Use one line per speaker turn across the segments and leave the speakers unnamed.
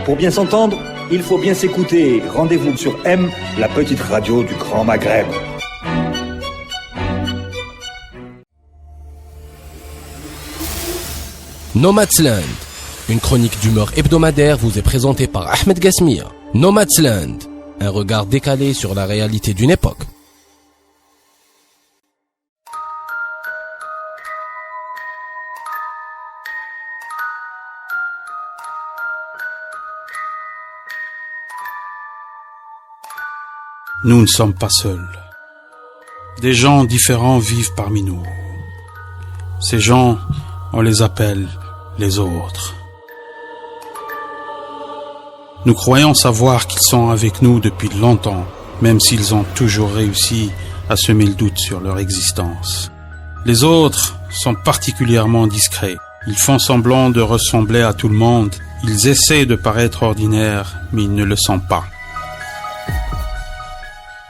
Pour bien s'entendre, il faut bien s'écouter. Rendez-vous sur M, la petite radio du Grand Maghreb.
Nomadsland, une chronique d'humeur hebdomadaire vous est présentée par Ahmed Gasmia. Nomadsland, un regard décalé sur la réalité d'une époque.
Nous ne sommes pas seuls. Des gens différents vivent parmi nous. Ces gens, on les appelle les autres. Nous croyons savoir qu'ils sont avec nous depuis longtemps, même s'ils ont toujours réussi à semer le doute sur leur existence. Les autres sont particulièrement discrets. Ils font semblant de ressembler à tout le monde. Ils essaient de paraître ordinaires, mais ils ne le sont pas.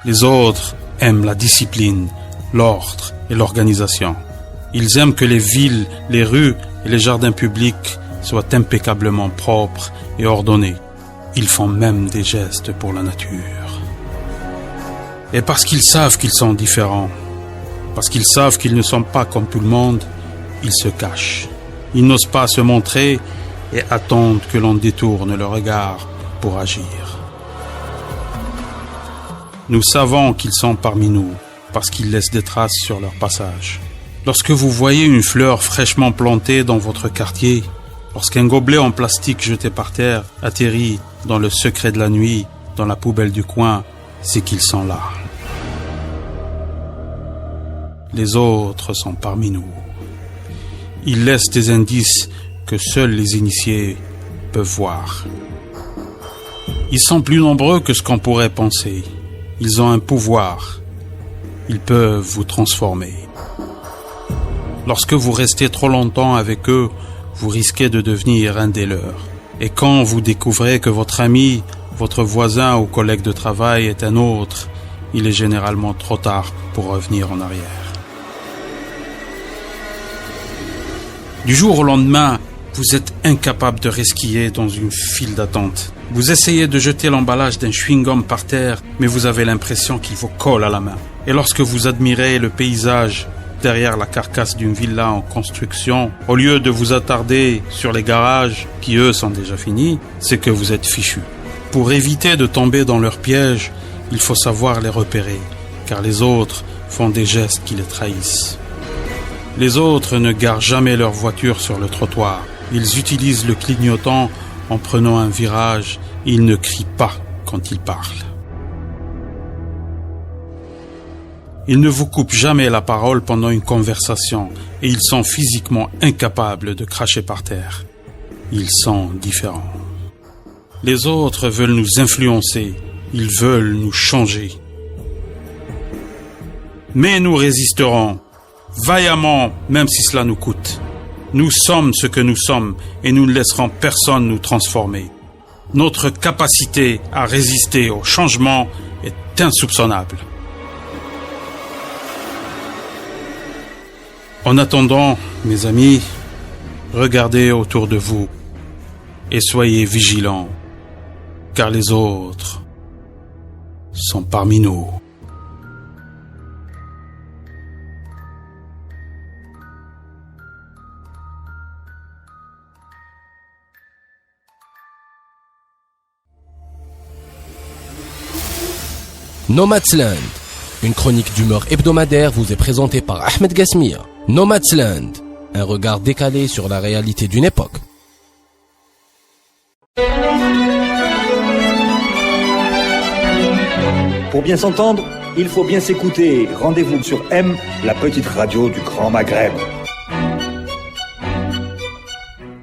Les autres aiment la discipline, l'ordre et l'organisation. Ils aiment que les villes, les rues et les jardins publics soient impeccablement propres et ordonnés. Ils font même des gestes pour la nature. Et parce qu'ils savent qu'ils sont différents, parce qu'ils savent qu'ils ne sont pas comme tout le monde, ils se cachent. Ils n'osent pas se montrer et attendent que l'on détourne le regard pour agir. Nous savons qu'ils sont parmi nous parce qu'ils laissent des traces sur leur passage. Lorsque vous voyez une fleur fraîchement plantée dans votre quartier, lorsqu'un gobelet en plastique jeté par terre atterrit dans le secret de la nuit, dans la poubelle du coin, c'est qu'ils sont là. Les autres sont parmi nous. Ils laissent des indices que seuls les initiés peuvent voir. Ils sont plus nombreux que ce qu'on pourrait penser. Ils ont un pouvoir. Ils peuvent vous transformer. Lorsque vous restez trop longtemps avec eux, vous risquez de devenir un des leurs. Et quand vous découvrez que votre ami, votre voisin ou collègue de travail est un autre, il est généralement trop tard pour revenir en arrière. Du jour au lendemain, vous êtes incapable de resquiller dans une file d'attente. Vous essayez de jeter l'emballage d'un chewing-gum par terre, mais vous avez l'impression qu'il vous colle à la main. Et lorsque vous admirez le paysage derrière la carcasse d'une villa en construction, au lieu de vous attarder sur les garages, qui eux sont déjà finis, c'est que vous êtes fichu. Pour éviter de tomber dans leur piège, il faut savoir les repérer, car les autres font des gestes qui les trahissent. Les autres ne garent jamais leur voiture sur le trottoir. Ils utilisent le clignotant en prenant un virage. Ils ne crient pas quand ils parlent. Ils ne vous coupent jamais la parole pendant une conversation et ils sont physiquement incapables de cracher par terre. Ils sont différents. Les autres veulent nous influencer. Ils veulent nous changer. Mais nous résisterons. Vaillamment, même si cela nous coûte. Nous sommes ce que nous sommes et nous ne laisserons personne nous transformer. Notre capacité à résister au changement est insoupçonnable. En attendant, mes amis, regardez autour de vous et soyez vigilants, car les autres sont parmi nous.
Nomadsland, une chronique d'humeur hebdomadaire vous est présentée par Ahmed Gasmia. Nomadsland, un regard décalé sur la réalité d'une époque.
Pour bien s'entendre, il faut bien s'écouter. Rendez-vous sur M, la petite radio du Grand Maghreb.